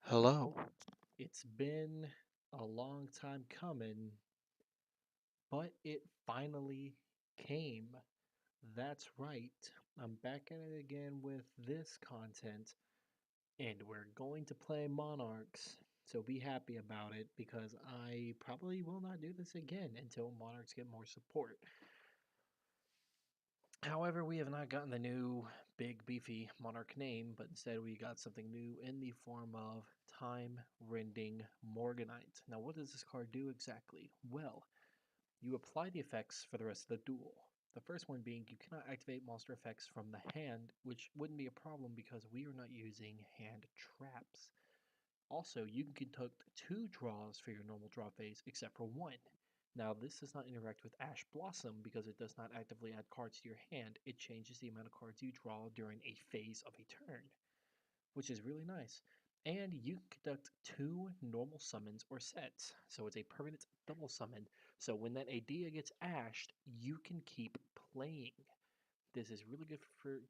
Hello. It's been a long time coming, but it finally came. That's right. I'm back at it again with this content, and we're going to play Monarchs. So be happy about it because I probably will not do this again until Monarchs get more support. However, we have not gotten the new big beefy Monarch name, but instead we got something new in the form of Time Rending Morganite. Now, what does this card do exactly? Well, you apply the effects for the rest of the duel. The first one being you cannot activate monster effects from the hand, which wouldn't be a problem because we are not using hand traps. Also, you can conduct two draws for your normal draw phase except for one. Now, this does not interact with Ash Blossom because it does not actively add cards to your hand. It changes the amount of cards you draw during a phase of a turn, which is really nice. And you can conduct two normal summons or sets, so it's a permanent double summon. So when that idea gets ashed, you can keep playing. This is really good for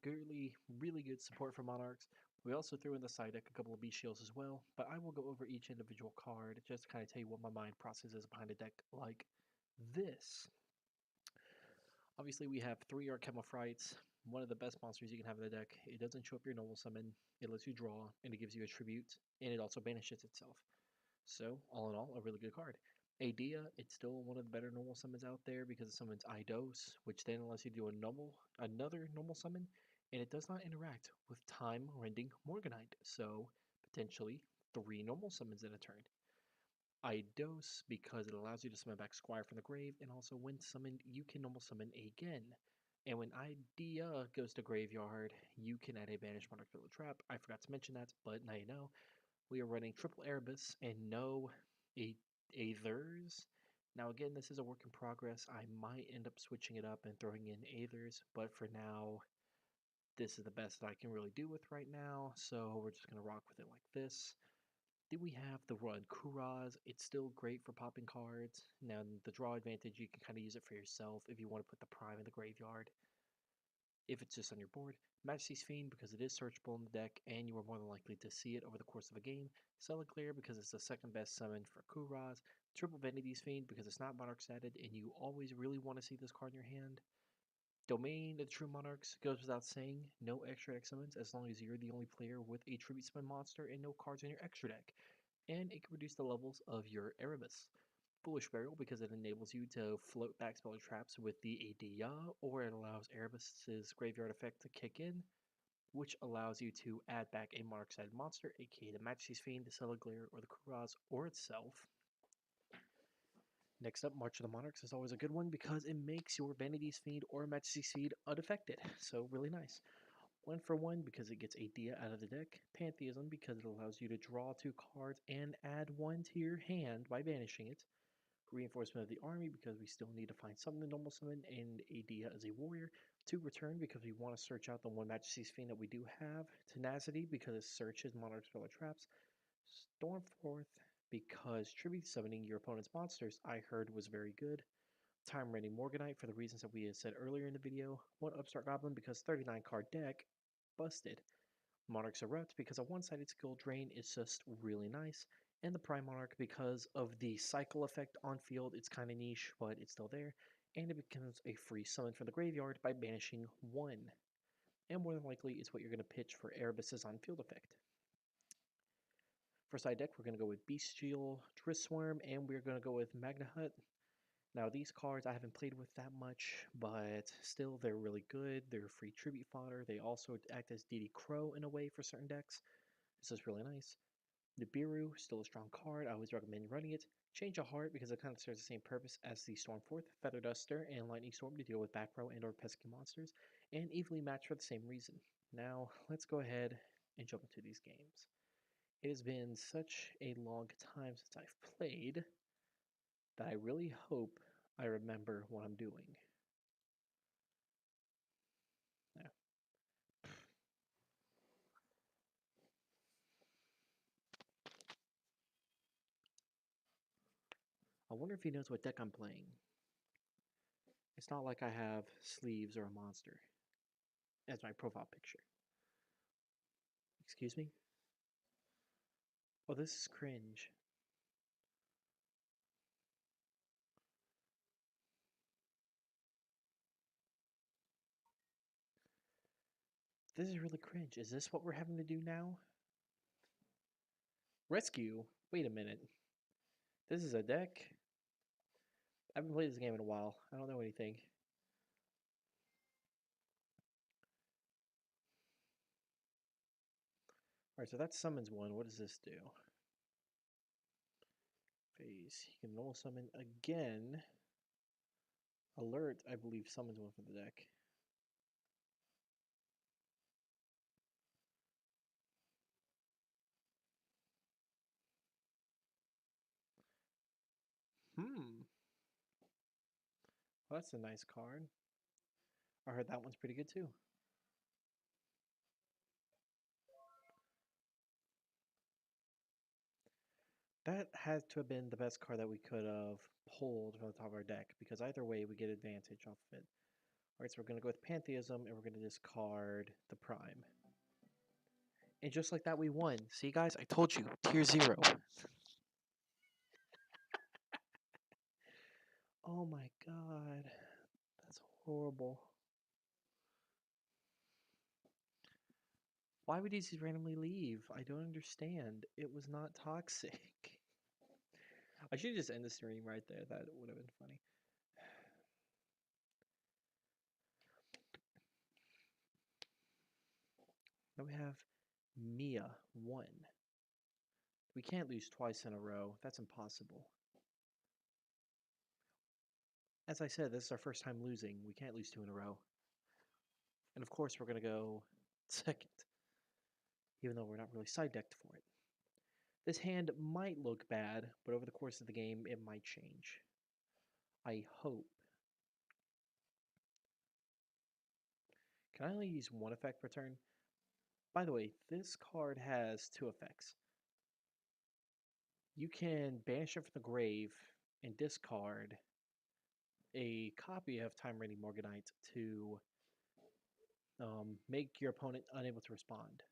really good support for Monarchs. We also threw in the side deck a couple of beast shields as well, but I will go over each individual card just to kind of tell you what my mind process is behind a deck like this. Obviously, we have three Archemophytes, one of the best monsters you can have in the deck. It doesn't show up your normal summon, it lets you draw, and it gives you a tribute, and it also banishes itself. So, all in all, a really good card. Adia, it's still one of the better normal summons out there because it summons Eidos, which then allows you to do another normal summon, and it does not interact with Time Rending Morganite, so potentially three normal summons in a turn. Eidos because it allows you to summon back Squire from the grave, and also when summoned, you can normal summon again. And when Idea goes to graveyard, you can add a banished monarch to the trap. I forgot to mention that, but now you know. We are running triple Erebus and no Aethers. Now again, this is a work in progress. I might end up switching it up and throwing in Aethers, but for now, this is the best that I can really do with right now, so we're just going to rock with it like this. Then we have the run Kuraz. It's still great for popping cards. Now, the draw advantage, you can kind of use it for yourself if you want to put the prime in the graveyard. If it's just on your board, Majesty's Fiend because it is searchable in the deck and you are more than likely to see it over the course of a game. Clear because it's the second best summon for Kuraz. Triple Vanity's Fiend because it's not Monarch statted and you always really want to see this card in your hand. Domain of the True Monarchs goes without saying, no extra deck summons as long as you're the only player with a tribute summon monster and no cards in your extra deck. And it can reduce the levels of your Erebus. Foolish Burial because it enables you to float back spell traps with the Adia, or it allows Erebus's graveyard effect to kick in, which allows you to add back a Monarch-sided monster, aka the Majesty's Fiend, the Celeglare, or the Kuraz, or itself. Next up, March of the Monarchs is always a good one because it makes your Vanity's Fiend or Majesty's Fiend unaffected, so really nice. One for one because it gets Adia out of the deck. Pantheism because it allows you to draw two cards and add one to your hand by banishing it. Reinforcement of the army because we still need to find something to normal summon, and Adia as a warrior. To return because we want to search out the one Majesty's Fiend that we do have. Tenacity because it searches Monarch spell traps. Stormforth because tribute summoning your opponent's monsters I heard was very good. Time Rending Morganite for the reasons that we had said earlier in the video. One Upstart Goblin because 39 card deck. Busted. Monarch's Erupt because a one-sided skill drain is just really nice, and the Prime Monarch because of the cycle effect on field. It's kind of niche, but it's still there, and it becomes a free summon from the graveyard by banishing one. And more than likely, it's what you're going to pitch for Erebus's on field effect. For side deck, we're going to go with Bestial Swarm, and we're going to go with Magna Hut. Now, these cards I haven't played with that much, but still, they're really good. They're free tribute fodder. They also act as DD Crow in a way for certain decks. This is really nice. Nibiru, still a strong card. I always recommend running it. Change of Heart because it kind of serves the same purpose as the Stormforth, Feather Duster, and Lightning Storm to deal with back row and or pesky monsters, and evenly matched for the same reason. Now, let's go ahead and jump into these games. It has been such a long time since I've played that I really hope I remember what I'm doing. Now, I wonder if he knows what deck I'm playing. It's not like I have sleeves or a monster as my profile picture. Excuse me? Oh, this is cringe. This is really cringe. Is this what we're having to do now? Rescue? Wait a minute. This is a deck? I haven't played this game in a while. I don't know anything. Alright, so that summons one. What does this do? Phase. You can normal summon again. Alert, I believe, summons one from the deck. Hmm. Well, that's a nice card. I heard that one's pretty good too. That had to have been the best card that we could have pulled from the top of our deck, because either way we get advantage off of it. Alright, so we're going to go with Pantheism, and we're going to discard the Prime. And just like that, we won. See, guys, I told you, tier 0. Oh my god. That's horrible. Why would he just randomly leave? I don't understand. It was not toxic. I should just end the stream right there. That would have been funny. Now we have Mia 1. We can't lose twice in a row. That's impossible. As I said, this is our first time losing. We can't lose 2 in a row. And of course, we're going to go second, even though we're not really side decked for it. This hand might look bad, but over the course of the game, it might change. I hope. Can I only use one effect per turn? By the way, this card has 2 effects. You can banish it from the grave and discard a copy of Time Raiding Morganite to make your opponent unable to respond.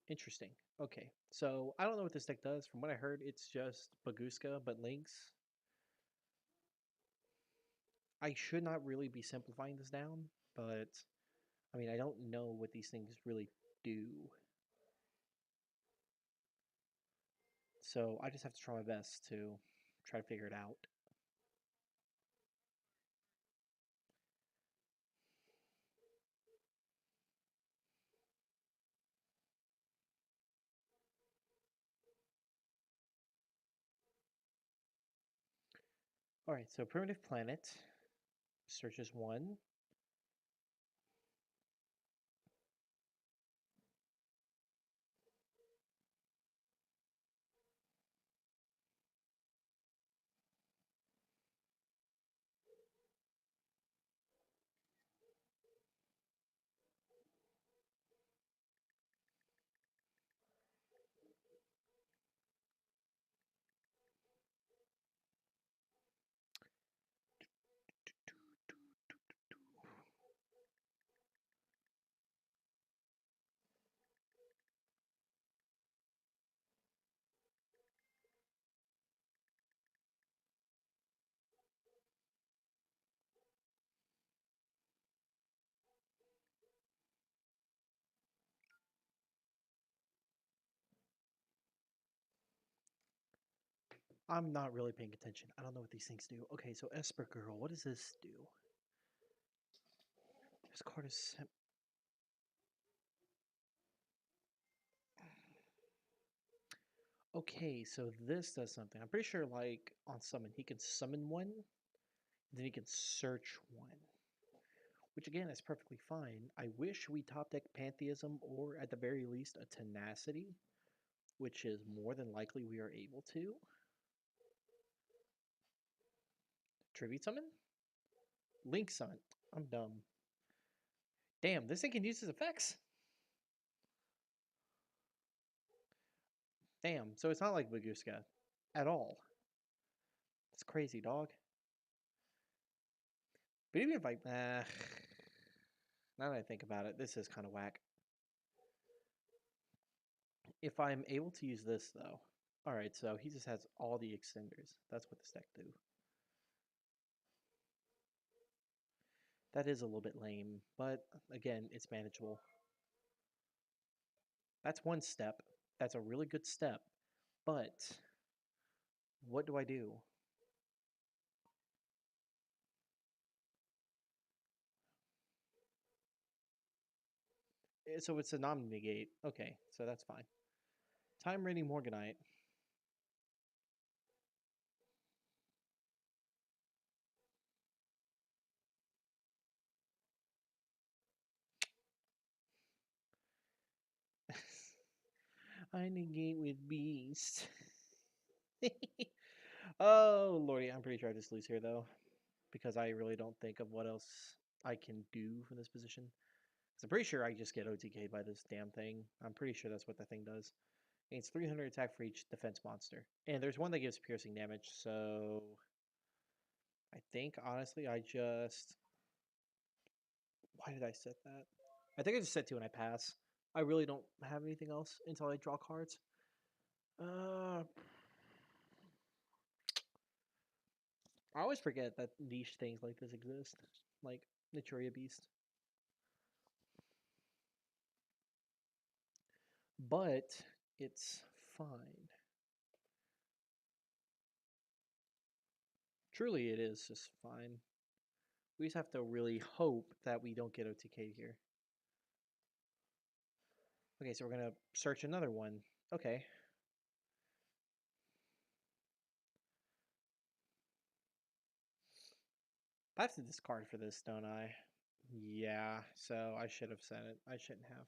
Interesting. Okay, so I don't know what this deck does. From what I heard, it's just Baguska, but links. I should not really be simplifying this down, but I mean, I don't know what these things really do. So I just have to try my best to try to figure it out. Alright, so Primitive Planet searches 1. I'm not really paying attention. I don't know what these things do. Okay, so Esper Girl, what does this do? This card is... Okay, so this does something. I'm pretty sure, like, on summon, he can summon one, then he can search one. Which, again, is perfectly fine. I wish we top deck Pantheism, or at the very least, a Tenacity, which is more than likely we are able to. Tribute Summon? Link Summon. I'm dumb. Damn, this thing can use his effects? Damn, so it's not like Baguska at all. It's crazy, dog. But even if I... now that I think about it, this is kind of whack. If I'm able to use this, though. Alright, so he just has all the extenders. That's what this deck do. That is a little bit lame, but again, it's manageable. That's one step. That's a really good step. But what do I do? So it's a non-negate. Okay, so that's fine. Time rating Morganite. I negate with Beast. Oh, lordy, I'm pretty sure I just lose here, though. Because I really don't think of what else I can do from this position. I'm pretty sure I just get OTK'd by this damn thing. I'm pretty sure that's what the thing does. It's 300 attack for each defense monster. And there's one that gives piercing damage, so... I think, honestly, I just... Why did I set that? I think I just set 2 and I pass. I really don't have anything else until I draw cards. I always forget that niche things like this exist. Like Naturia Beast. But it's fine. Truly, it is just fine. We just have to really hope that we don't get OTK here. Okay, so we're going to search another one. Okay. I have to discard for this, don't I? Yeah, so I should have said it. I shouldn't have.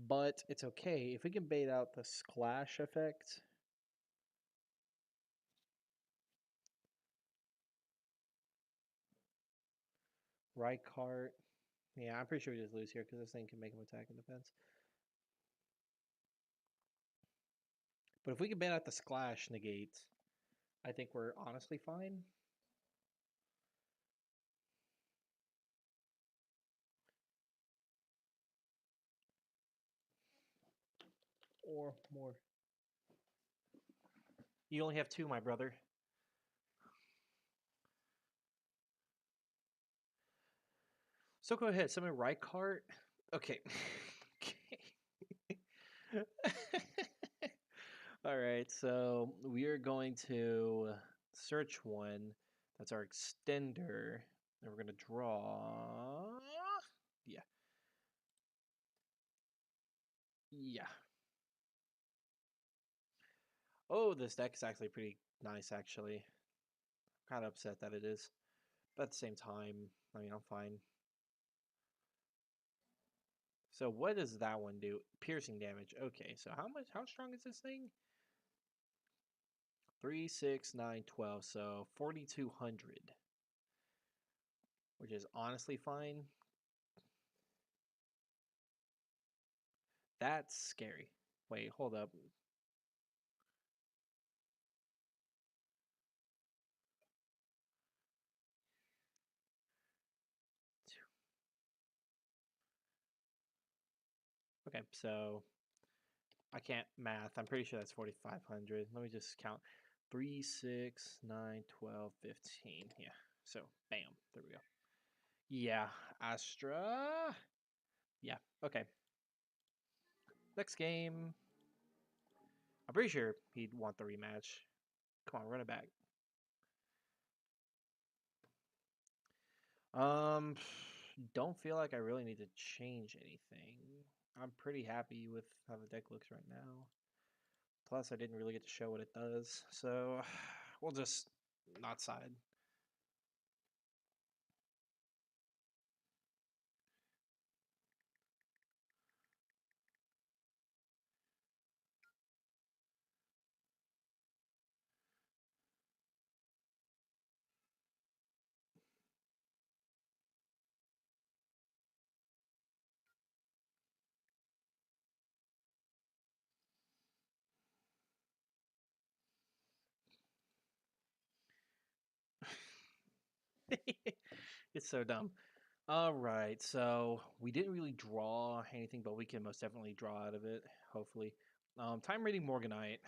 But it's okay. If we can bait out the splash effect... Right cart. Yeah, I'm pretty sure we just lose here because this thing can make him attack and defense. But if we can bait out the splash negate, I think we're honestly fine. Or more. You only have 2, my brother. So go ahead, summon right cart. Okay. Okay. All right, so we are going to search one. That's our extender. And we're going to draw. Yeah. Yeah. Oh, this deck is actually pretty nice, actually. Kind of upset that it is. But at the same time, I mean, I'm fine. So what does that one do? Piercing damage. Okay, so how strong is this thing? 3, 6, 9, 12. So 4,200. Which is honestly fine. That's scary. Wait, hold up. Okay, so I can't math. I'm pretty sure that's 4,500. Let me just count. 3, 6, 9, 12, 15. Yeah. So, bam. There we go. Yeah. Astra. Yeah. Okay. Next game. I'm pretty sure he'd want the rematch. Come on, run it back. Um, don't feel like I really need to change anything. I'm pretty happy with how the deck looks right now. Plus, I didn't really get to show what it does, so we'll just not side. It's so dumb. All right, so we didn't really draw anything, but we can most definitely draw out of it, hopefully. Time Raiding Morganite.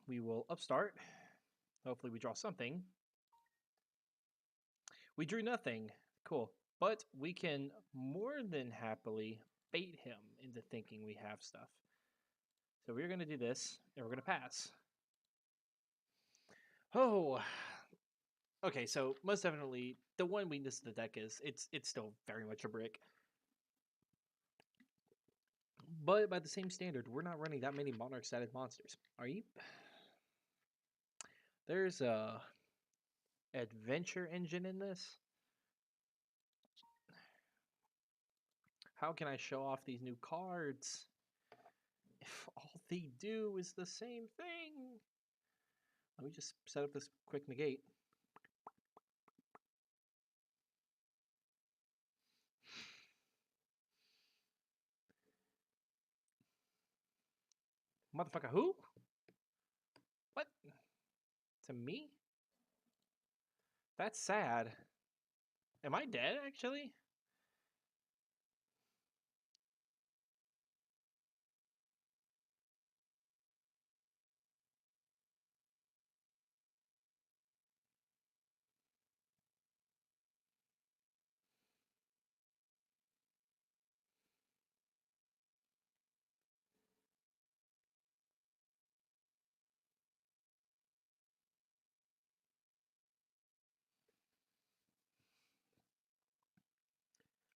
We will upstart. Hopefully we draw something. We drew nothing. Cool. But we can more than happily bait him into thinking we have stuff. So we're going to do this, and we're going to pass. Oh, okay. So most definitely, the one weakness of the deck is it's still very much a brick. But by the same standard, we're not running that many Monarch static monsters. Are you? There's a adventure engine in this. How can I show off these new cards if all they do is the same thing? Let me just set up this quick negate. Motherfucker, who? What? To me? That's sad. Am I dead, actually?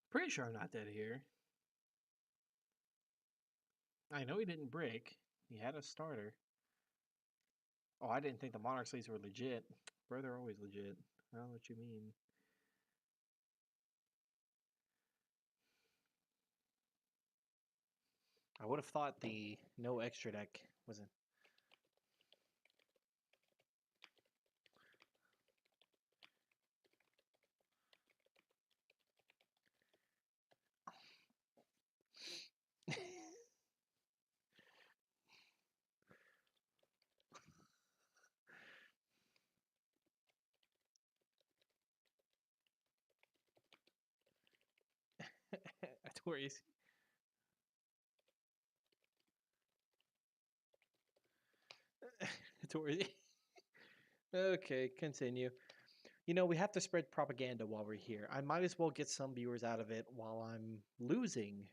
Pretty sure I'm not dead here. I know he didn't break. He had a starter. Oh, I didn't think the Monarch sleeves were legit. Bro, they're always legit. I don't know what you mean. I would have thought the no extra deck wasn't. Tories. Tories. Okay, continue. You know, we have to spread propaganda while we're here. I might as well get some viewers out of it while I'm losing.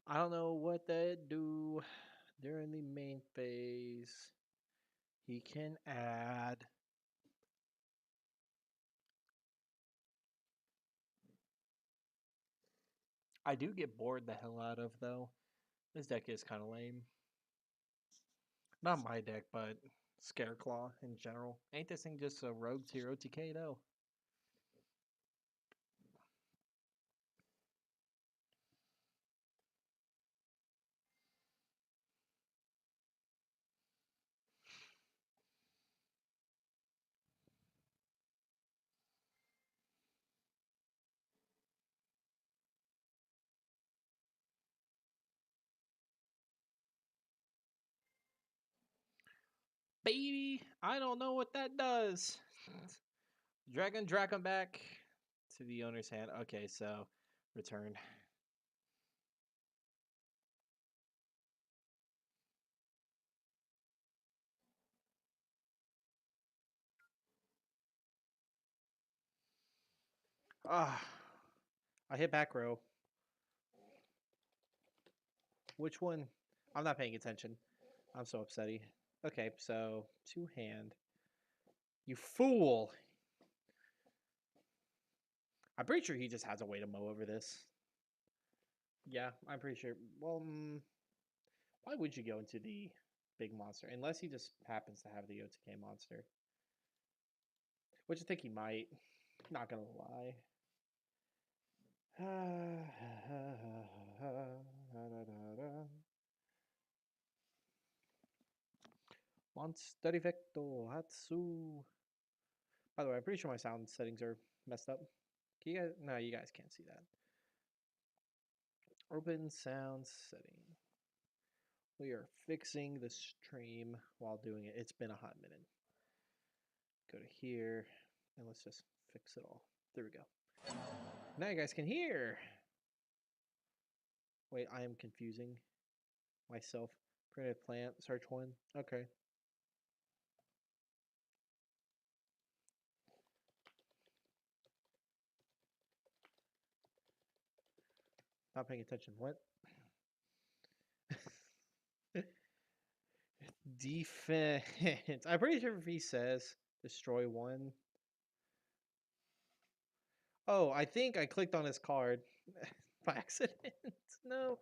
I don't know what they do during the main phase. He can add. I do get bored the hell out of, though. This deck is kind of lame. Not my deck, but Scareclaw in general. Ain't this thing just a rogue to your OTK, though? Baby, I don't know what that does. Dragon back to the owner's hand. Okay, so return. Ah, I hit back row. Which one? I'm not paying attention. I'm so upsetty. Okay, so two hand. You fool! I'm pretty sure he just has a way to mow over this. Yeah, I'm pretty sure. Well, why would you go into the big monster? Unless he just happens to have the OTK monster. Which I think he might. Not gonna lie. Monster Effecto Hatsu. By the way, I'm pretty sure my sound settings are messed up. Can you guys? No, you guys can't see that. Open sound setting. We are fixing the stream while doing it. It's been a hot minute. Go to here, and let's just fix it all. There we go. Now you guys can hear. Wait, I am confusing myself. Primitive plant, search one. Okay. Not paying attention. What? Defense. I'm pretty sure if he says destroy one. Oh, I think I clicked on his card by accident. No.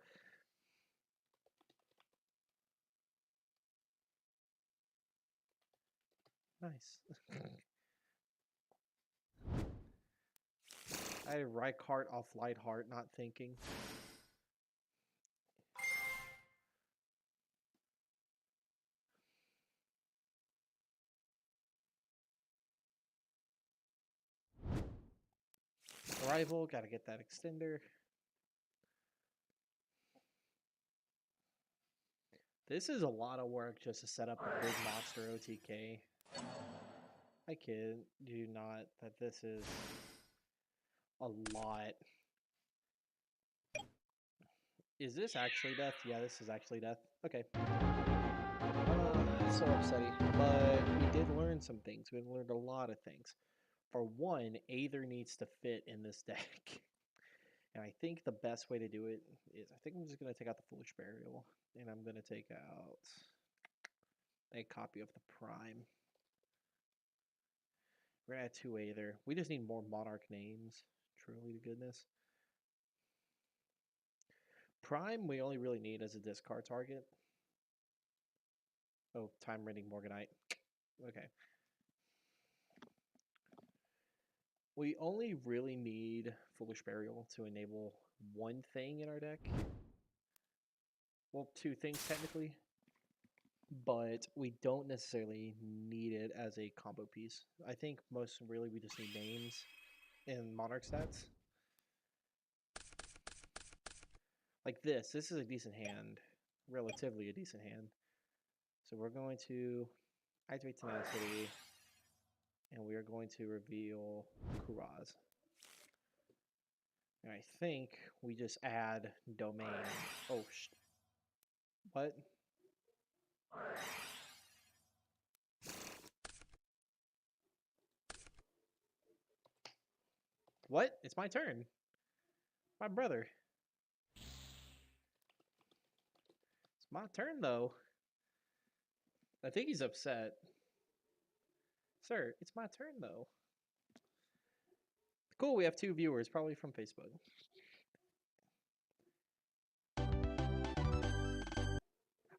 Nice. I had right heart off light heart, not thinking. Arrival, gotta get that extender. This is a lot of work just to set up a big monster OTK. I kid you not that this is a lot. Is this actually death? Yeah, this is actually death. Okay. So upsetting. But we did learn some things. We learned a lot of things. For one, Aether needs to fit in this deck. And I think the best way to do it is, I think I'm just going to take out the Foolish Burial. And I'm going to take out a copy of the Prime. We're going to add 2 Aether. We just need more Monarch names. Truly to goodness. Prime, we only really need as a discard target. Oh, Time Rending Morganite. Okay. We only really need Foolish Burial to enable one thing in our deck. Well, 2 things technically. But we don't necessarily need it as a combo piece. I think most really we just need names and Monarch stats. Like this. This is a decent hand. Relatively a decent hand. So we're going to activate Tenacity. And we are going to reveal Kuraz. And I think we just add Domain. Oh, what? What? It's my turn. My brother. It's my turn, though. I think he's upset. Sir, it's my turn, though. Cool, we have 2 viewers, probably from Facebook.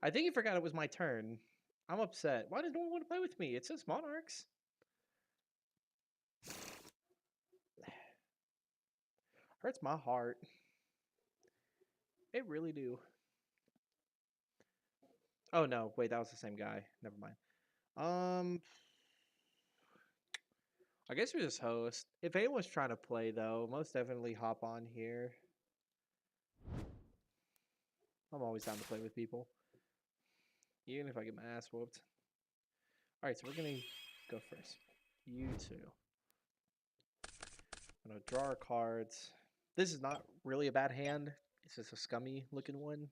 I think he forgot it was my turn. I'm upset. Why did no one want to play with me? It says Monarchs. Hurts my heart. It really do. Oh, no. Wait, that was the same guy. Never mind. I guess we just host. If anyone's trying to play, though, most definitely hop on here. I'm always down to play with people. Even if I get my ass whooped. Alright, so we're going to go first. You 2. I'm going to draw our cards. This is not really a bad hand. It's just a scummy looking one.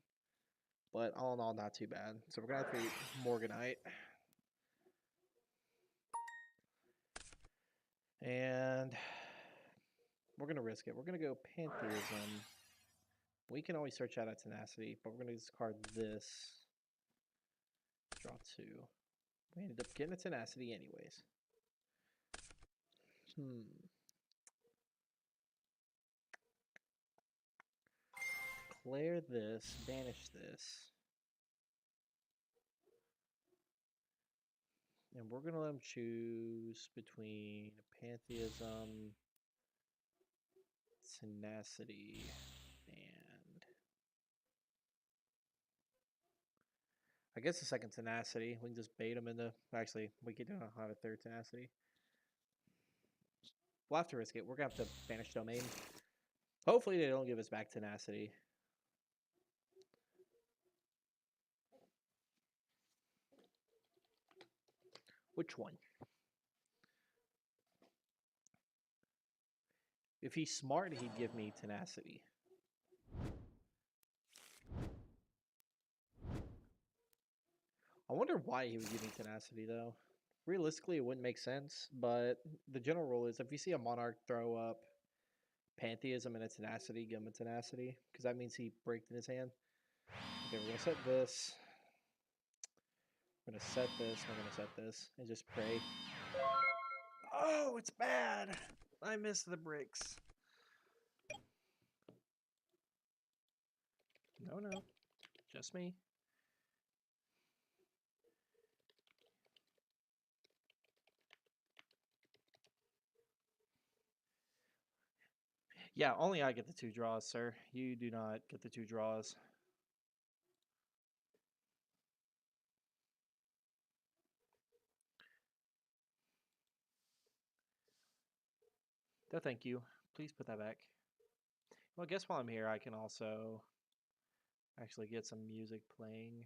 But all in all, not too bad. So we're going to activate Morganite. And we're going to risk it. We're going to go Pantheism. We can always search out a Tenacity, but we're going to discard this. Draw 2. We ended up getting a Tenacity anyways. Declare this. Banish this. And we're going to let them choose between Pantheism, Tenacity, and... I guess the second tenacity. We can just bait them into. Actually, we could have a third tenacity. We'll have to risk it. We're gonna have to banish domain. Hopefully, they don't give us back tenacity. Which one? If he's smart, he'd give me tenacity. I wonder why he would give me tenacity, though. Realistically, it wouldn't make sense, but the general rule is if you see a Monarch throw up Pantheism and a tenacity, give him a tenacity, because that means he breaks in his hand. Okay, we're going to set this. We're going to set this. We're going to set this. And just pray. Oh, it's bad. I missed the bricks. No. Just me. Yeah, only I get the 2 draws, sir. You do not get the 2 draws. No, thank you. Please put that back. Well, I guess while I'm here, I can also actually get some music playing.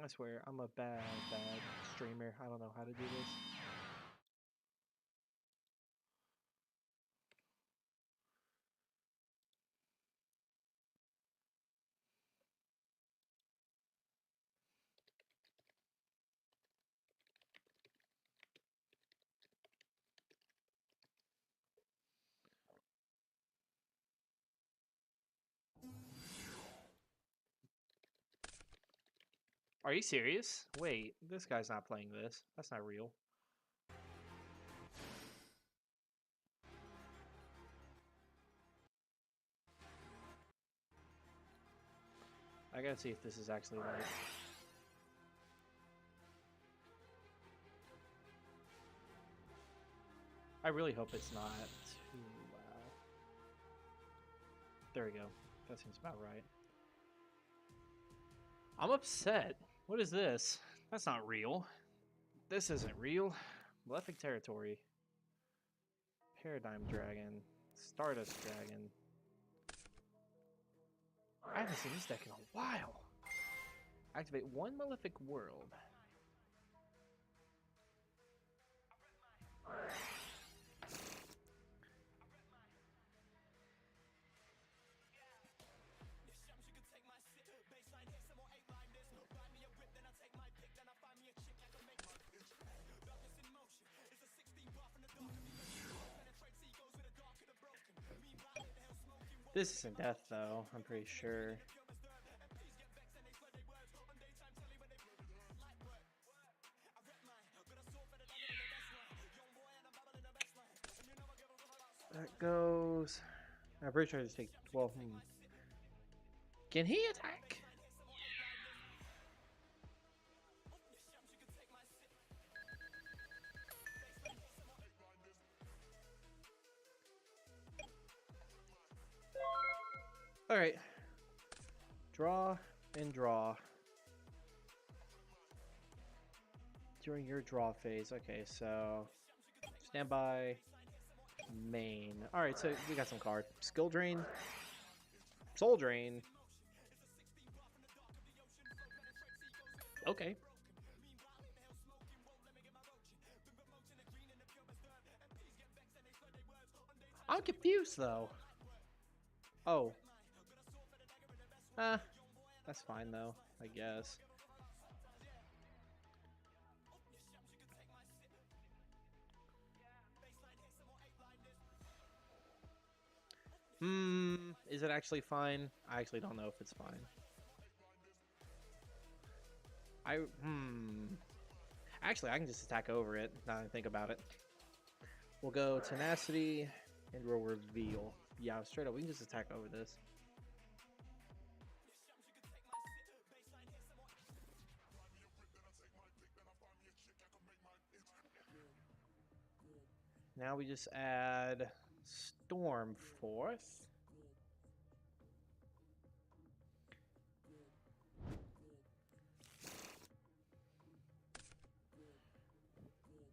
I swear, I'm a bad streamer. I don't know how to do this. Are you serious? Wait, this guy's not playing this. That's not real. I gotta see if this is actually right. I really hope it's not too loud. There we go. That seems about right. I'm upset. What is this? That's not real. This isn't real. Malefic Territory. Paradigm Dragon. Stardust Dragon. I haven't seen this deck in a while. Activate 1 Malefic World. This isn't death, though, I'm pretty sure. That goes... I'm pretty sure I just take 12. Can he attack? Alright. Draw and draw. During your draw phase. Okay, so... Standby. Main. Alright, so we got some cards. Skill Drain. Soul Drain. Okay. I'm confused, though. Oh. That's fine, though, I guess. Is it actually fine? I actually don't know if it's fine. Actually, I can just attack over it, now that I think about it. We'll go Tenacity, and we'll Reveal. Yeah, straight up, we can just attack over this. Now we just add Storm Force.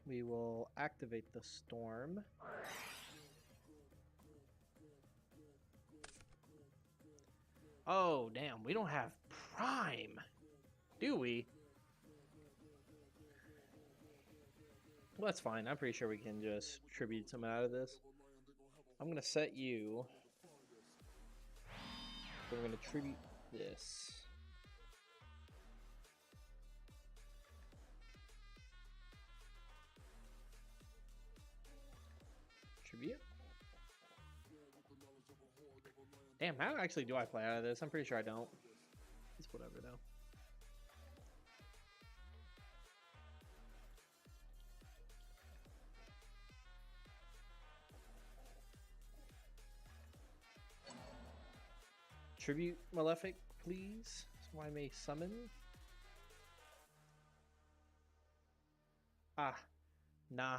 We will activate the storm. Oh, damn, we don't have Prime, do we? Well, that's fine. I'm pretty sure we can just tribute some out of this. I'm going to set you. We're going to tribute this. Tribute. Damn, how actually do I play out of this? I'm pretty sure I don't. It's whatever, though. Tribute Malefic, please. So I may summon. Ah, nah.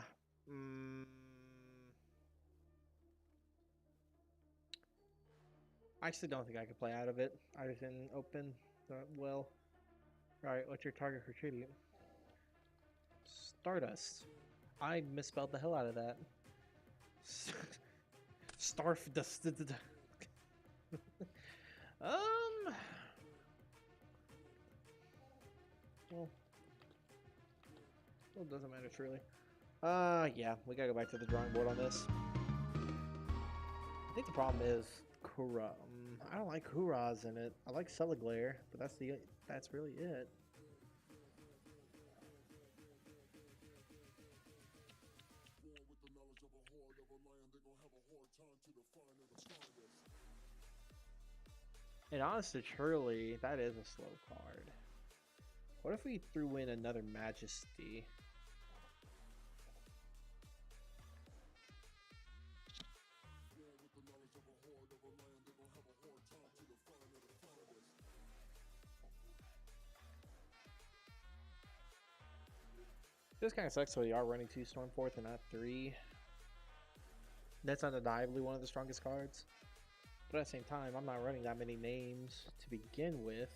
I actually don't think I could play out of it. I didn't open. Well, alright, what's your target for tribute? Stardust. I misspelled the hell out of that. Starfdust. Well, it doesn't matter truly. Yeah, we gotta go back to the drawing board on this. I think the problem is Kura. I don't like Kuras in it. I like Celaglare, but that's really it. And honestly, truly, that is a slow card. What if we threw in another Majesty? This kind of sucks, so we are running 2 Stormforth and not 3. That's undeniably one of the strongest cards. But at the same time, I'm not running that many names to begin with.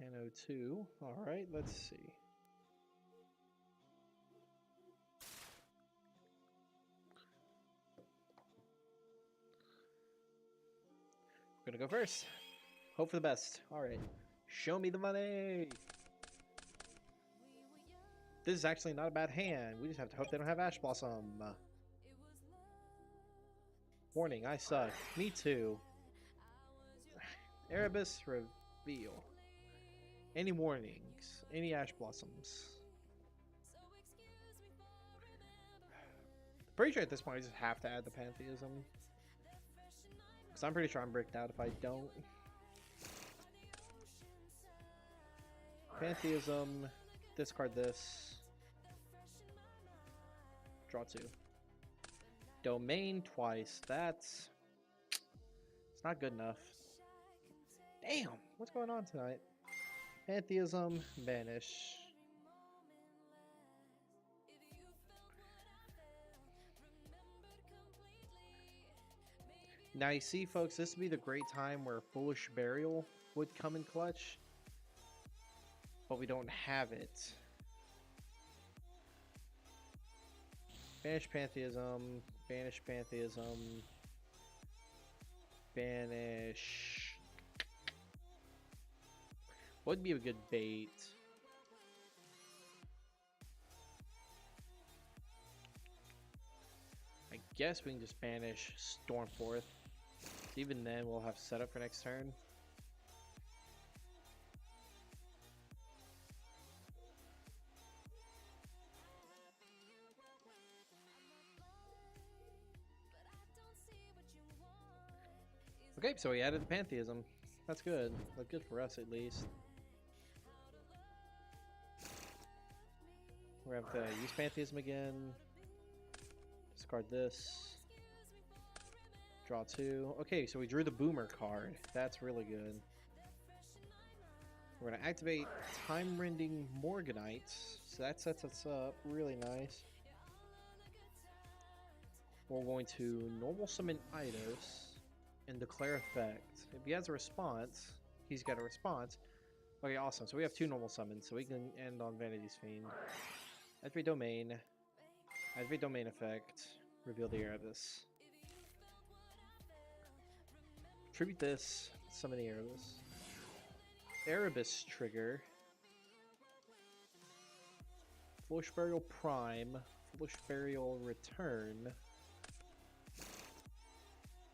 $10.02. Alright, let's see. We're gonna go first. Hope for the best. Alright. Show me the money! This is actually not a bad hand. We just have to hope they don't have Ash Blossom. Warning, I suck. Me too. Erebus reveal. Any warnings? Any Ash Blossoms? Pretty sure at this point I just have to add the Pantheism. Because I'm pretty sure I'm bricked out if I don't. Pantheism. Discard this. Draw 2. Domain twice. It's not good enough. Damn! What's going on tonight? Pantheism. Vanish. Now you see, folks, this would be the great time where Foolish Burial would come in clutch. But we don't have it. Banish Pantheism. Banish Pantheism. Banish. What would be a good bait? I guess we can just banish Stormforth. Even then, we'll have setup for next turn. Okay, so we added the Pantheism. That's good. That's good for us, at least. We're going to have to use Pantheism again. Discard this. Draw 2. Okay, so we drew the Boomer card. That's really good. We're going to activate time-rending Morganites, so that sets us up really nice. We're going to normal summon Eidos and declare effect. If he has a response, he's got a response. Okay, awesome. So we have 2 normal summons, so we can end on Vanity's Fiend. Activate domain. Activate domain effect. Reveal the Erebus. Tribute this. Summon the Erebus. Erebus trigger. Foolish Burial Prime. Foolish Burial Return.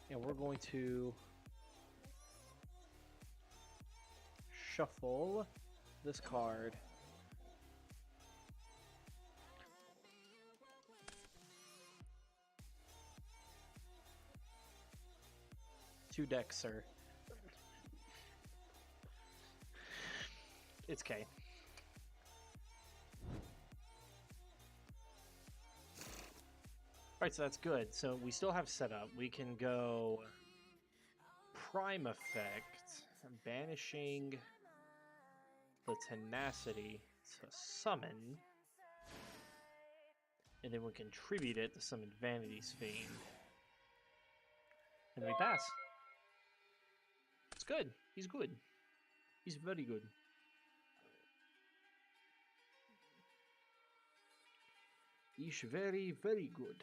And we're going to shuffle this card. Two decks, sir. It's K. Alright, so that's good. So we still have setup. We can go Prime Effect, banishing the Tenacity to summon, and then we can tribute it to summon Vanity's Fiend. And then we pass. It's good. He's good. He's very good. He's very, very good.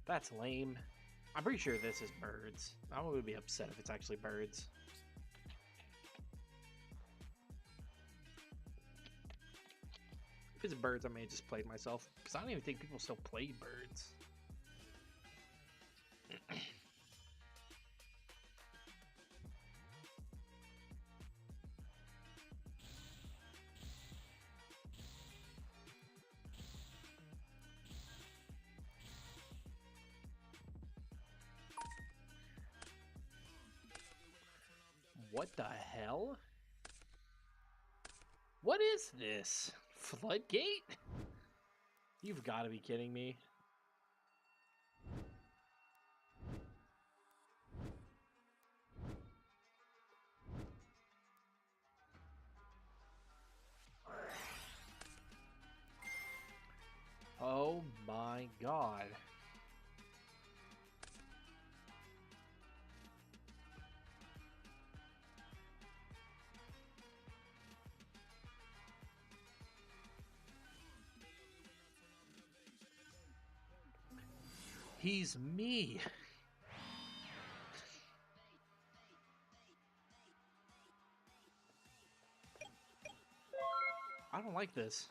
That's lame. I'm pretty sure this is birds. I would be upset if it's actually birds. If it's birds, I may have just played myself. Because I don't even think people still play birds. What the hell? What is this? Floodgate? You've got to be kidding me. Oh my god. He's me. I don't like this.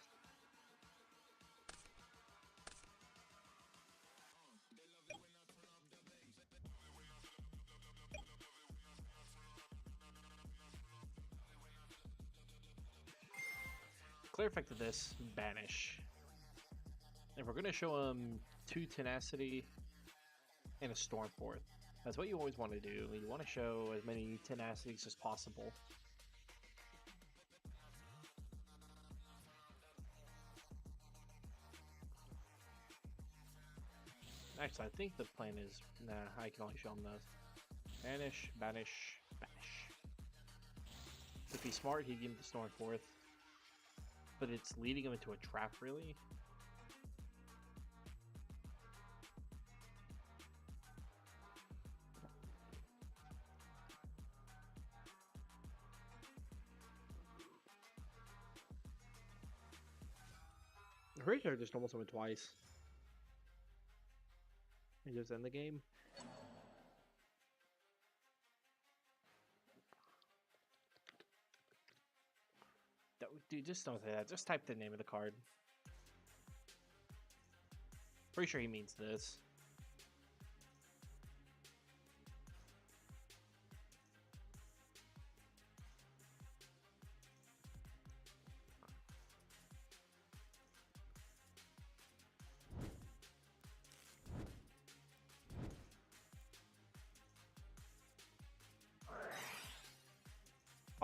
Clear effect of this, banish. If we're going to show him 2 tenacity and a Stormforth, that's what you always want to do. You want to show as many tenacities as possible. Actually, I think the plan is, nah, I can only show him those. Banish, banish, banish. If he's smart, he'd give him the Stormforth. But it's leading him into a trap, really? I'm pretty sure I just almost went twice. And just end the game. Dude, just don't say that. Just type the name of the card. Pretty sure he means this.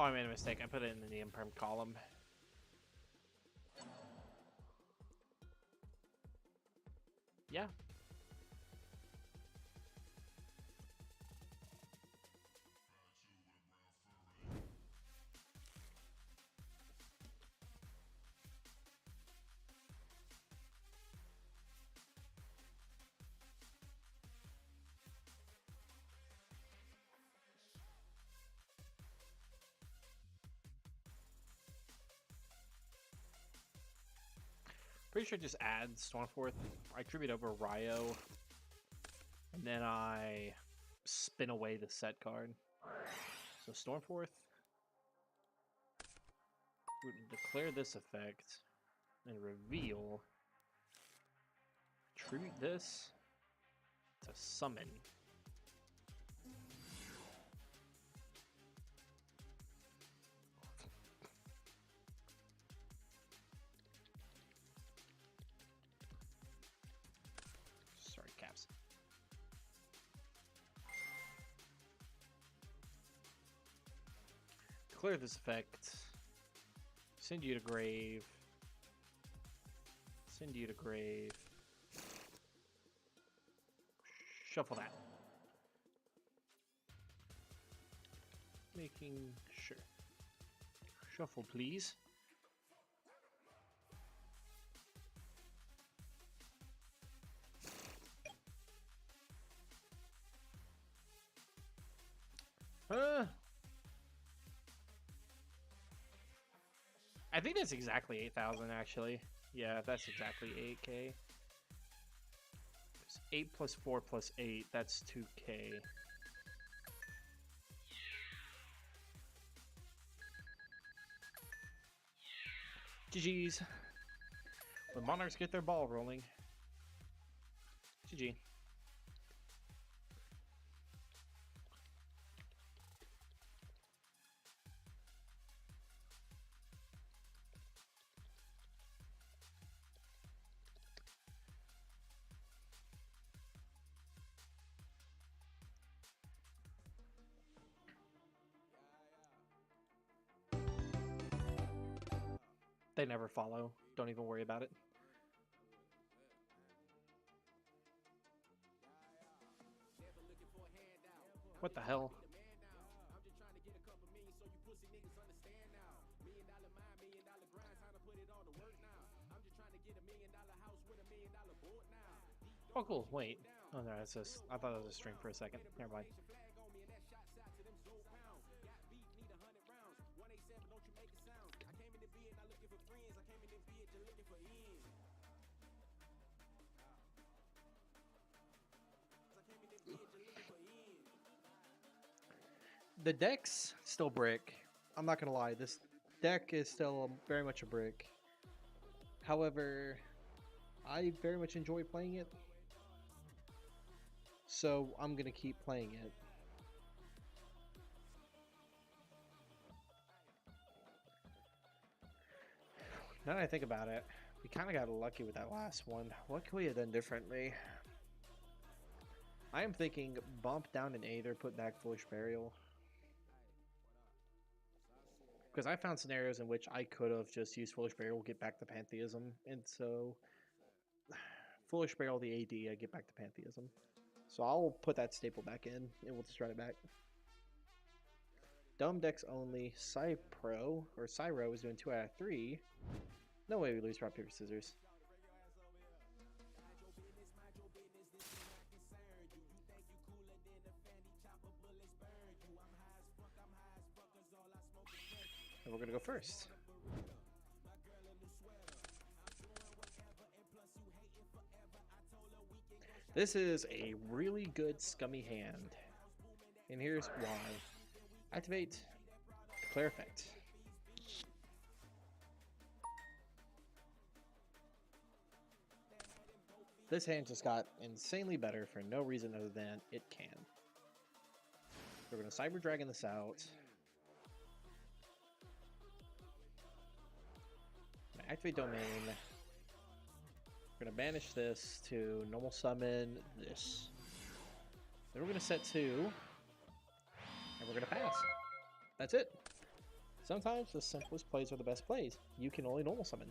Oh, I made a mistake. I put it in the imperm column. Yeah. Pretty sure just add Stormforth. I tribute over Ryo, and then I spin away the set card. So Stormforth. Declare this effect and reveal. Tribute this to summon. Sorry, caps. Declare this effect. Send you to grave. Send you to grave. Shuffle that. Making sure. Shuffle, please. I think that's exactly 8,000 actually. Yeah, that's exactly 8K. 8 plus 4 plus 8, that's 2K. GG's. When Monarchs get their ball rolling. GG. They never follow. Don't even worry about it. What the hell? Oh, cool. Wait. Oh, no, it's just... I thought it was a string for a second. Never mind. The deck's still brick. I'm not gonna lie, this deck is still very much a brick. However, I very much enjoy playing it, so I'm gonna keep playing it. Now that I think about it, we kind of got lucky with that last one. What could we have done differently? I am thinking bump down an Aether, put back Foolish Burial. Because I found scenarios in which I could have just used Foolish Burial, get back to Pantheism, and so Foolish Burial the AD, I get back to Pantheism. So I'll put that staple back in, and we'll just run it back. Dumb decks only. Cypro, or Cyro, is doing 2 out of 3. No way we lose rock, paper, scissors. And we're going to go first. This is a really good scummy hand. And here's why. Activate. Declare effect. This hand just got insanely better for no reason other than it can. We're going to Cyber Dragon this out. Activate Domain. We're going to banish this to normal summon this. Then we're going to set 2. And we're going to pass. That's it. Sometimes the simplest plays are the best plays. You can only normal summon.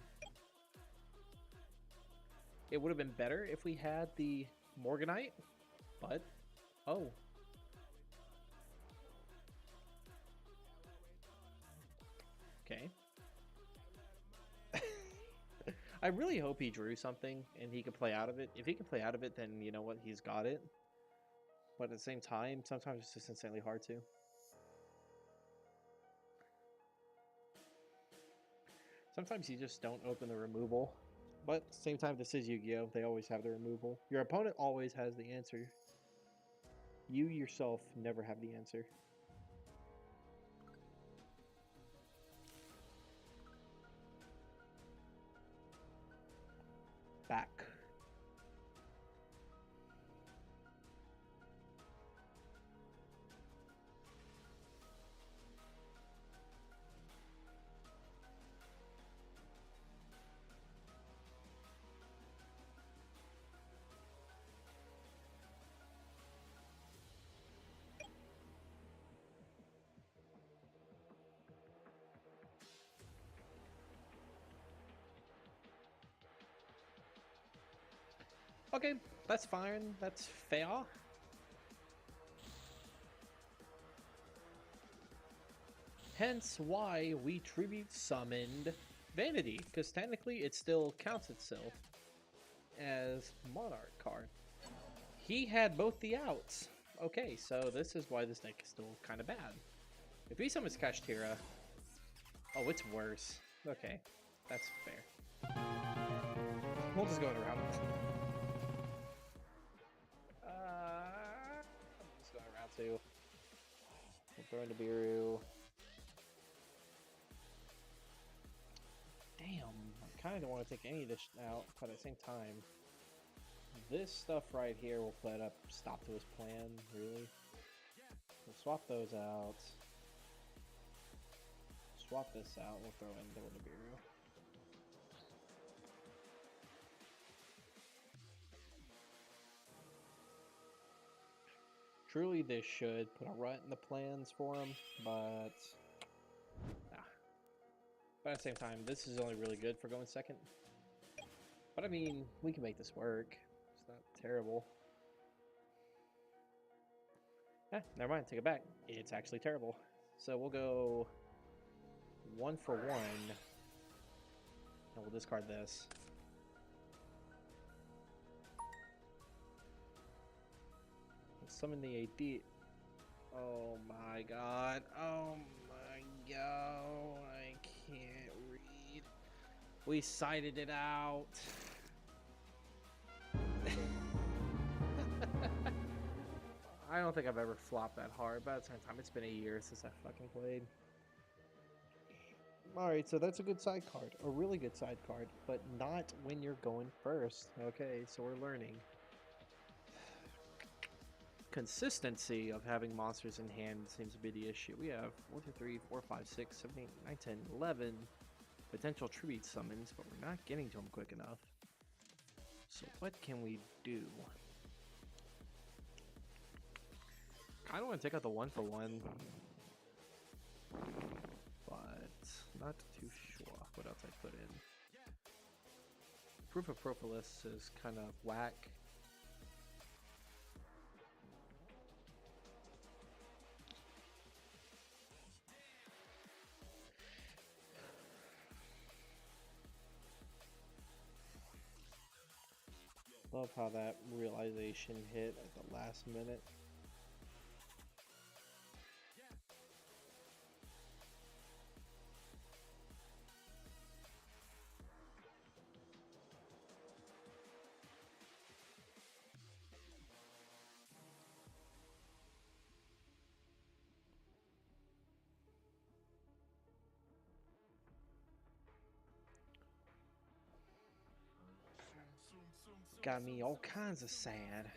It would have been better if we had the Morganite, but oh. Okay. I really hope he drew something and he can play out of it. If he can play out of it, then you know what, he's got it. But at the same time, sometimes it's just insanely hard to. Sometimes you just don't open the removal. But at the same time, this is Yu-Gi-Oh! They always have the removal. Your opponent always has the answer. You yourself never have the answer. Back. Okay, that's fine. That's fair. Hence why we tribute summoned Vanity, because technically it still counts itself as Monarch card. He had both the outs. Okay, so this is why this deck is still kind of bad. If he summons Kashtira... Oh, it's worse. Okay, that's fair. We'll just go around. I'm just going around too. We'll throw in Nibiru. Damn, I kind of don't want to take any of this out, but at the same time, this stuff right here will put up stop to his plan, really. We'll swap those out. Swap this out, we'll throw in the Nibiru. Truly, this should put a rut in the plans for him, but... Nah. But at the same time, this is only really good for going second. But I mean, we can make this work. It's not terrible. Never mind, take it back. It's actually terrible. So we'll go 1 for 1. And we'll discard this. Let's summon the AD. Oh my god. Oh my god. I can't read. We cited it out. I don't think I've ever flopped that hard, but at the same time, it's been a year since I fucking played. Alright, so that's a good side card. A really good side card, but not when you're going first. Okay, so we're learning. Consistency of having monsters in hand seems to be the issue. We have 1, 2, 3, 4, 5, 6, 7, 8, 9, 10, 11 potential tribute summons, but we're not getting to them quick enough. So what can we do? I don't want to take out the 1 for 1, but not too sure what else I put in. Proof of Propolis is kind of whack. Love how that realization hit at the last minute. Got me all kinds of sad.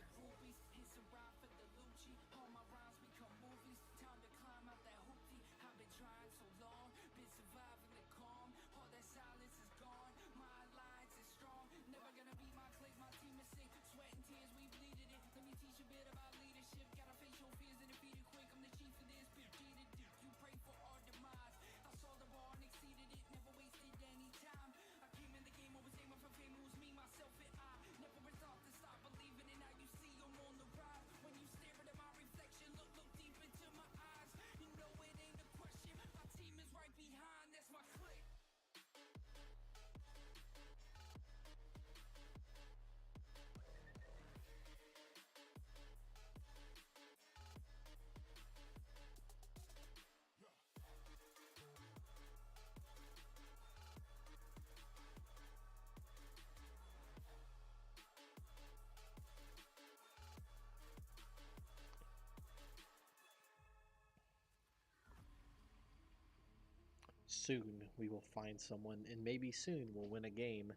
soon we will find someone, and maybe soon we'll win a game.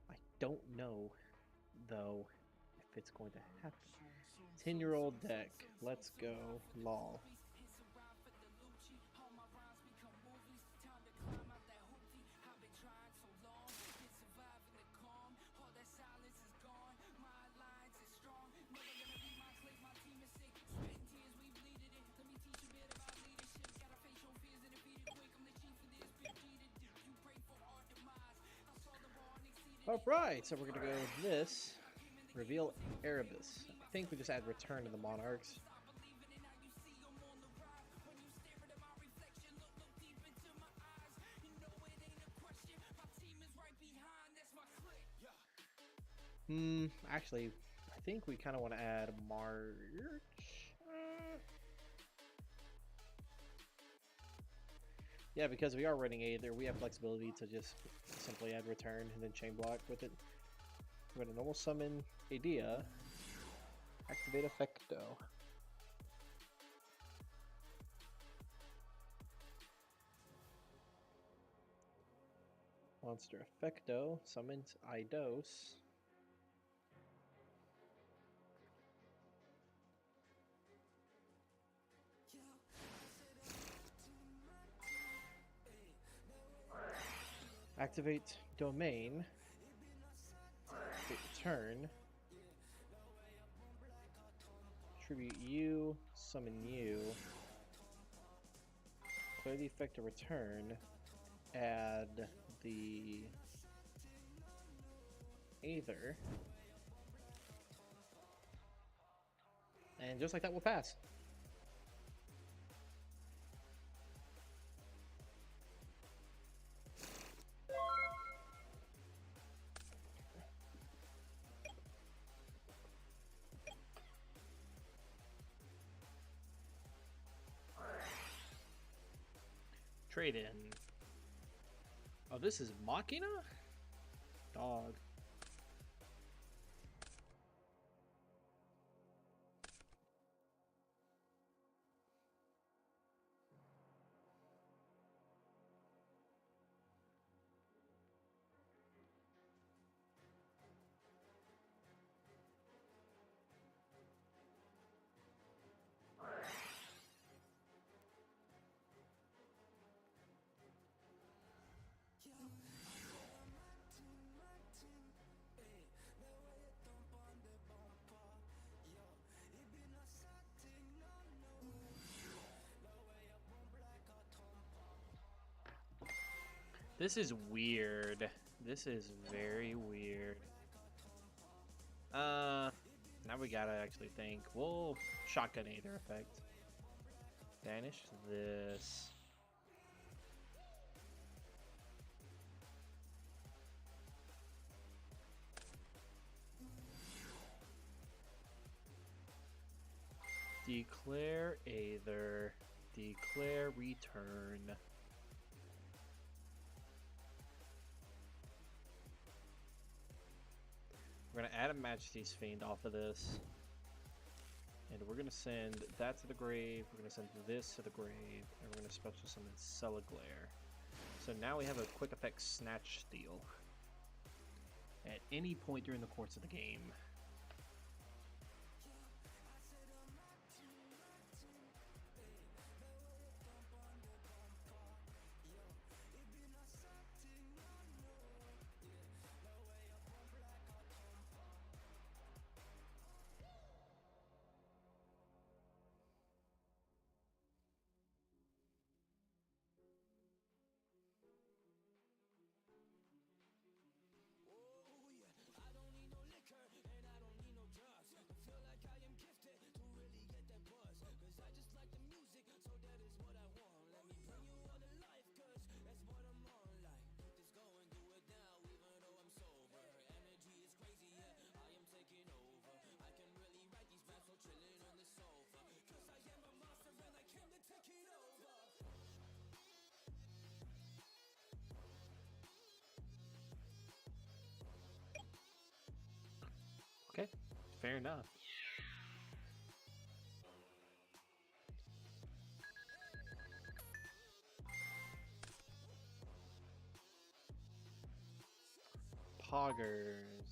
I don't know, though, if it's going to happen. 10-year-old deck. Let's go. Lol. Alright, so we're going to go with this. Reveal Erebus. I think we just add Return to the Monarchs. Actually, I think we kind of want to add March. Yeah, because we are running Aether, we have flexibility to just simply add Return and then Chain Block with it. We're going to normal summon Idea, activate Effecto. Monster Effecto summons Eidos. Activate Domain. Return. Tribute you. Summon you. Clear the effect of return. Add the Aether. And just like that, we'll pass. Trade in. Oh, this is Machina? Dog. This is weird. This is very weird. Now we gotta actually think. We'll shotgun Aether effect. Banish this. Declare Aether. Declare return. We're going to add a Majesty's Fiend off of this. And we're going to send that to the grave. We're going to send this to the grave. And we're going to special summon Celaglare. So now we have a quick effect Snatch Steal. At any point during the course of the game. Okay, fair enough. Poggers.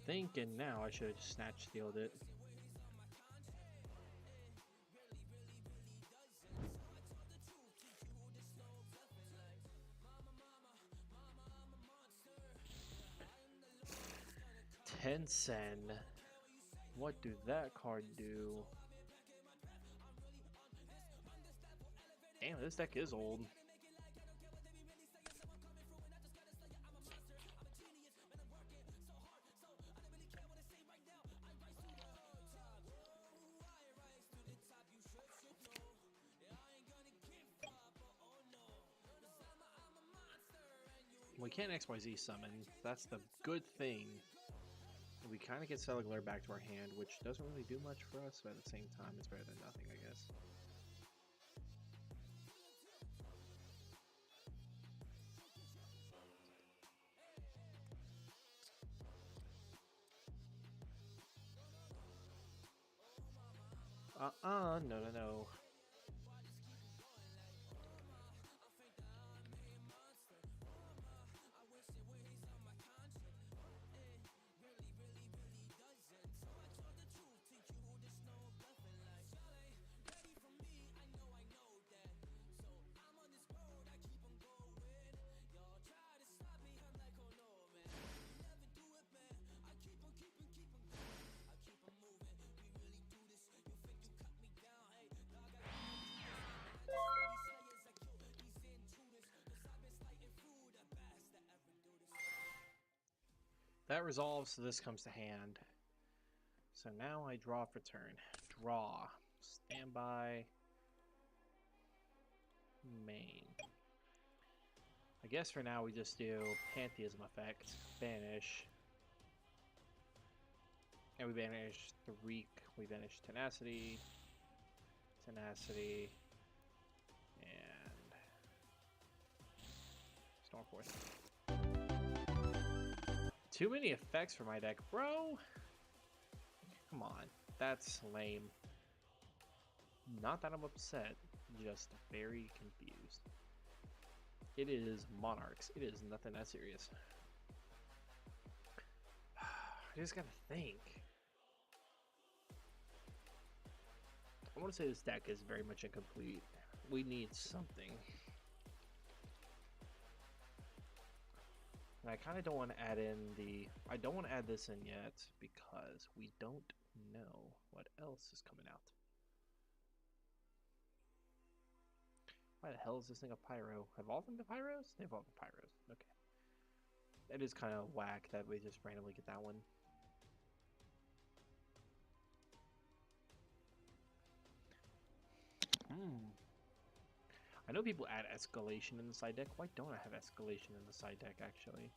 Thinking now I should have just snatch stealed it. Tensen. What do that card do? Damn, this deck is old. We can't XYZ summon. That's the good thing. We kind of get Cellular back to our hand, which doesn't really do much for us, but at the same time, it's better than nothing, I guess. No. That resolves, so this comes to hand. So now I draw for turn. Draw. Standby. Main. I guess for now we just do Pantheism effect. Banish. And we banish the Reek. We banish Tenacity. Tenacity. And Stormforce. Too many effects for my deck, bro. Come on, that's lame. Not that I'm upset, just very confused. It is Monarchs. It is nothing that serious. I just gotta think. I want to say this deck is very much incomplete. We need something. And I kind of don't want to add in the... I don't want to add this in yet because we don't know what else is coming out. Why the hell is this thing a Pyro? Evolving the Pyros? They evolve the Pyros. Okay. That is kind of whack that we just randomly get that one. I know people add Escalation in the side deck. Why don't I have Escalation in the side deck, actually?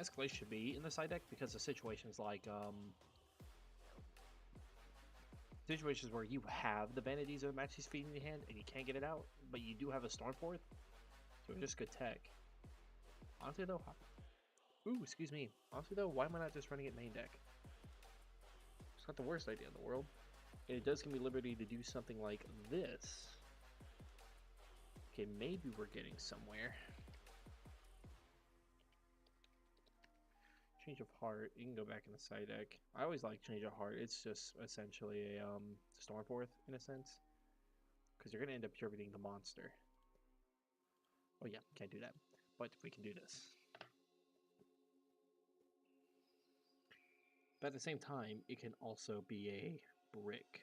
Escalation should be in the side deck because of situations like, situations where you have the Vanities of Matchy's Feet in your hand and you can't get it out, but you do have a Stormforth. So it's just good tech. Honestly, though... Ooh, excuse me. Honestly, though, why am I not just running it main deck? It's not the worst idea in the world. And it does give me liberty to do something like this. Okay, maybe we're getting somewhere. Change of Heart. You can go back in the side deck. I always like Change of Heart. It's just essentially a Stormforth in a sense. Because you're going to end up pivoting the monster. Oh yeah, can't do that. But we can do this. But at the same time, it can also be a brick.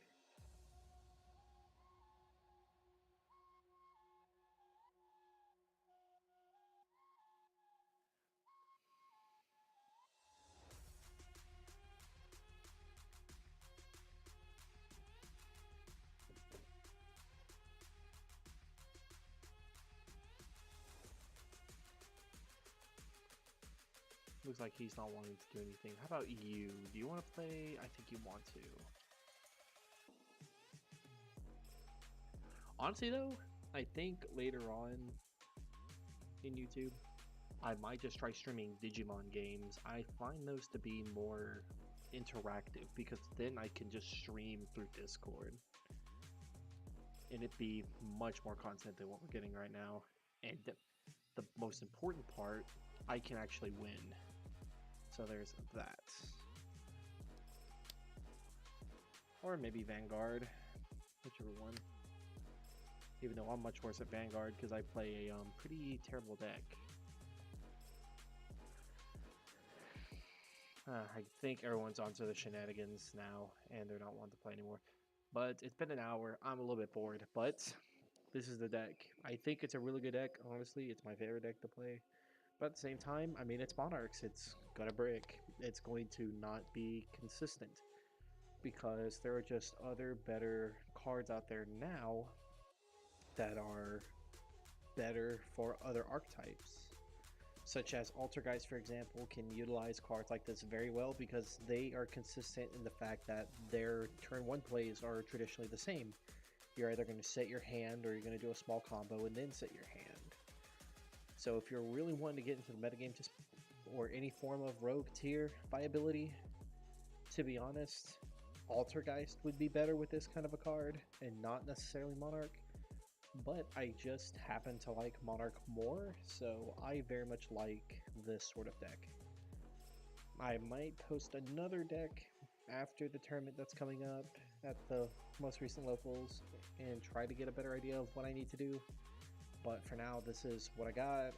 Looks like he's not wanting to do anything. How about you? Do you want to play? I think you want to. Honestly though, I think later on in YouTube, I might just try streaming Digimon games. I find those to be more interactive because then I can just stream through Discord. and it be much more content than what we're getting right now. And the most important part, I can actually win. So there's that. Or maybe Vanguard, whichever one. Even though I'm much worse at Vanguard because I play a pretty terrible deck. I think everyone's onto the shenanigans now, and they're not wanting to play anymore. But it's been an hour. I'm a little bit bored, but this is the deck. I think it's a really good deck. Honestly, it's my favorite deck to play. But at the same time, I mean, it's Monarchs. It's gonna break. It's going to not be consistent because there are just other better cards out there now that are better for other archetypes. Such as Altergeist, for example, can utilize cards like this very well because they are consistent in the fact that their turn 1 plays are traditionally the same. You're either going to set your hand or you're going to do a small combo and then set your hand. So if you're really wanting to get into the metagame or any form of rogue tier viability, to be honest, Altergeist would be better with this kind of a card and not necessarily Monarch. But I just happen to like Monarch more, so I very much like this sort of deck. I might post another deck after the tournament that's coming up at the most recent locals and try to get a better idea of what I need to do. But for now, this is what I got.